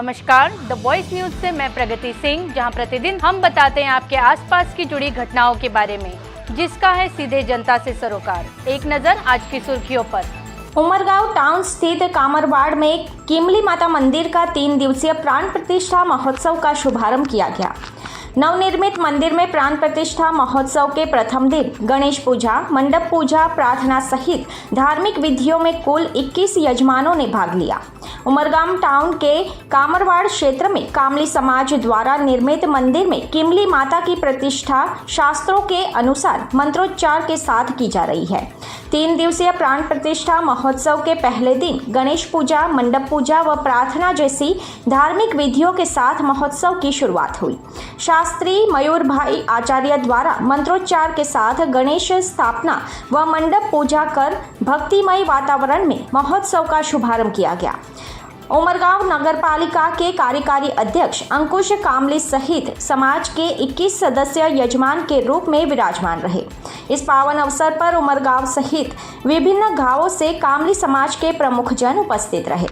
नमस्कार, the voice news से मैं प्रगति सिंह, जहां प्रतिदिन हम बताते हैं आपके आसपास की जुड़ी घटनाओं के बारे में, जिसका है सीधे जनता से सरोकार। एक नजर आज की सुर्खियों पर। उमरगांव टाउन स्थित कामरवाड़ में किमली माता मंदिर का 3 दिवसीय प्राण प्रतिष्ठा महोत्सव का शुभारंभ किया गया। नवनिर्मित मंदिर में प्राण प्रतिष्ठा महोत्सव के प्रथम दिन गणेश पूजा, मंडप पूजा, प्रार्थना सहित धार्मिक विधियों में कुल 21 यजमानों ने भाग लिया। उमरगांव टाउन के कामरवाड़ क्षेत्र में कामली समाज द्वारा निर्मित मंदिर में किमली माता की प्रतिष्ठा शास्त्रों के अनुसार मंत्रोच्चार के साथ की जा रही है। 3 दिवसीय प्राण प्रतिष्ठा महोत्सव के पहले दिन गणेश पूजा, मंडप पूजा व प्रार्थना जैसी धार्मिक विधियों के साथ महोत्सव की शुरुआत हुई। शास्त्री मयूर भाई आचार्य द्वारा मंत्रोच्चार के साथ गणेश स्थापना व मंडप पूजा कर भक्तिमय वातावरण में महोत्सव का शुभारंभ किया गया। उमरगांव नगर पालिका के कार्यकारी अध्यक्ष अंकुश कामली सहित समाज के 21 सदस्य यजमान के रूप में विराजमान रहे। इस पावन अवसर पर उमरगांव सहित विभिन्न गांवों से कामली समाज के प्रमुख जन उपस्थित रहे।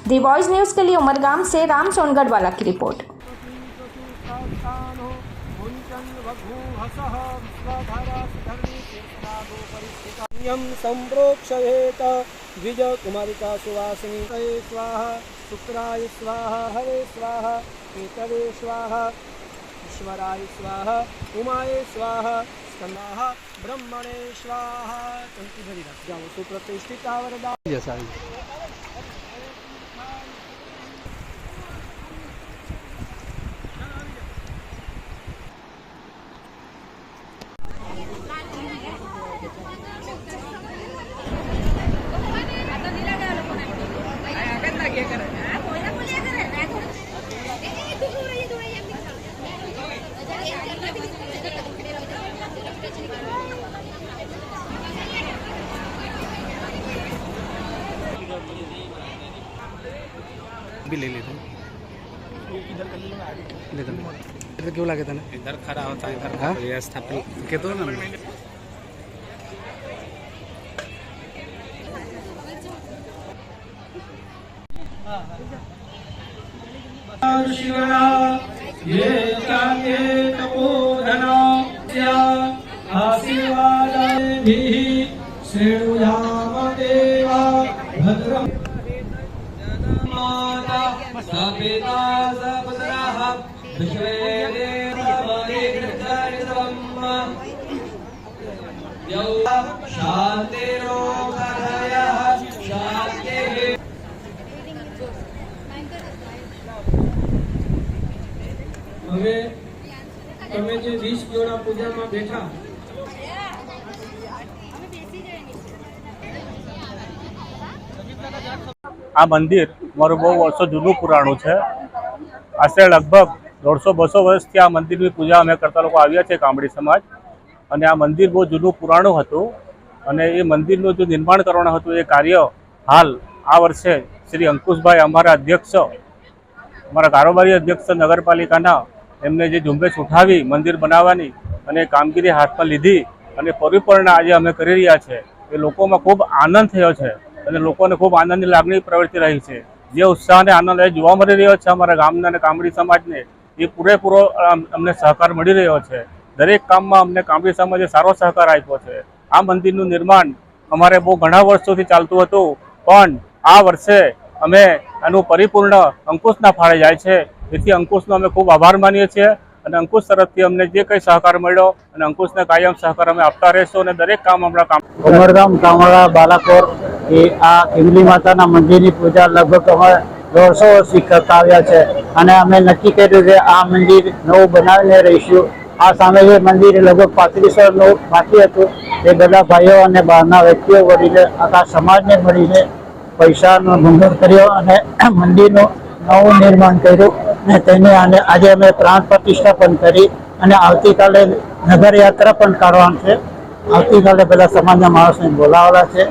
दी वॉइस न्यूज के लिए उमरगांव से राम सोनगढ़वाला की रिपोर्ट। संप्रोक्षयेत द्विज कुमारिका सुवासिनी स्वाहा, शुक्राय स्वाहा, हरे स्वाहा, केतवे स्वाहा, ईश्वराय स्वाहा, उमाय स्वाहा, स्कंदाः ब्रह्मणे स्वाहा। कंठी भरी रख जाओ सुप्रतिष्ठिता वरदा जैसा भी ले लेते हैं। इधर क्यों लगे थे ना? इधर खड़ा होता है, इधर व्यवस्था के तो ना ये चाहे तपोधना आशीर्वादाभिः श्रेणुयाम देवा भद्रं माता सपिता सपुत्रः विश्वे शान्तिरोगभयः शान्तिः। હવે તમે જે 20 જોડા પૂજામાં બેઠા આ મંદિર મારું બહુ વર્ષો જૂનું પુરાણું છે। આશરે લગભગ 150-200 વર્ષથી આ મંદિરની પૂજા અમે કરતા લોકો આવ્યા છે કામડી સમાજ। અને આ મંદિર બહુ જૂનું પુરાણું હતું અને એ મંદિરનું જે નિર્માણ કરવાનું હતું એ કાર્ય હાલ આ વર્ષે શ્રી અંકુશભાઈ અમારા અધ્યક્ષ, અમારા કારોબારી અધ્યક્ષ નગરપાલિકાના એમને જે ઝુંબેશ ઉઠાવી મંદિર બનાવવાની અને કામગીરી હાથમાં લીધી અને પરિપૂર્ણ આજે અમે કરી રહ્યા છે એ લોકોમાં ખૂબ આનંદ થયો છે અને લોકોને ખૂબ આનંદની લાગણી પ્રવર્તી રહી છે। જે ઉત્સાહ અને આનંદ એ જોવા મળી રહ્યો છે અમારા ગામના અને કામડી સમાજને, એ પૂરેપૂરો અમને સહકાર મળી રહ્યો છે। દરેક કામમાં અમને કામડી સમાજે સારો સહકાર આપ્યો છે। આ મંદિરનું નિર્માણ અમારે બહુ ઘણા વર્ષોથી ચાલતું હતું, પણ આ વર્ષે અમે આનું પરિપૂર્ણ અંકુશના ફાળે જાય છે। તેથી અંકુશનો અમે ખૂબ આભાર માનીએ છીએ અને અંકુશ તરફથી અમને જે કંઈ સહકાર મળ્યો અને અંકુશને કાયમ સહકાર અમે આપતા રહેશું અને દરેક કામ હમણાં કામ। ઉમરગામ કામળા બાલાકોર એ આ કિમલી માતાના મંદિરની પૂજા લગભગ અમે 150 વર્ષથી કરતા આવ્યા છે અને અમે નક્કી કર્યું કે આ મંદિર નવું બનાવીને રહીશું। આ સામે જે મંદિર લગભગ 35 વર્ષનું બાકી હતું એ બધા ભાઈઓ અને બહારના વ્યક્તિઓ મળીને આખા સમાજને મળીને પૈસાનો ભંડોળ કર્યો અને મંદિરનું નવું નિર્માણ કર્યું અને તેને આજે અમે પ્રાણ પ્રતિષ્ઠા પણ કરી અને આવતીકાલે નગરયાત્રા પણ કાઢવાનું છે। આવતીકાલે બધા સમાજના માણસને બોલાવેલા છે।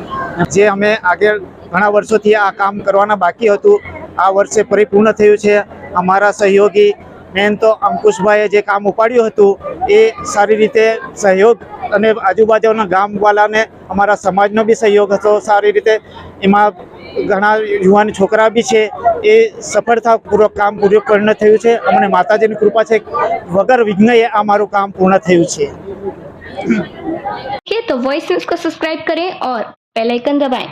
જે અમે આગળ ઘણા વર્ષોથી આ કામ કરવાના બાકી હતું, આ વર્ષે પરિપૂર્ણ થયું છે। અમારા સહયોગી મેન તો અંકુશભાઈએ જે કામ ઉપાડ્યું હતું એ સારી રીતે સહયોગ અને આજુબાજુના ગામવાલાને અમારા સમાજનો બી સહયોગ હતો સારી રીતે. એમાં ઘણા યુવાન છોકરા બી છે, એ સફળતાપૂર્વક કામ પૂર્ણ થયું છે. અમને માતાજીની કૃપા છે, વગર વિઘ્નએ આ મારું કામ પૂર્ણ થયું છે. तो वॉइस न्यूज को सब्सक्राइब करें और बेल आइकन दबाएं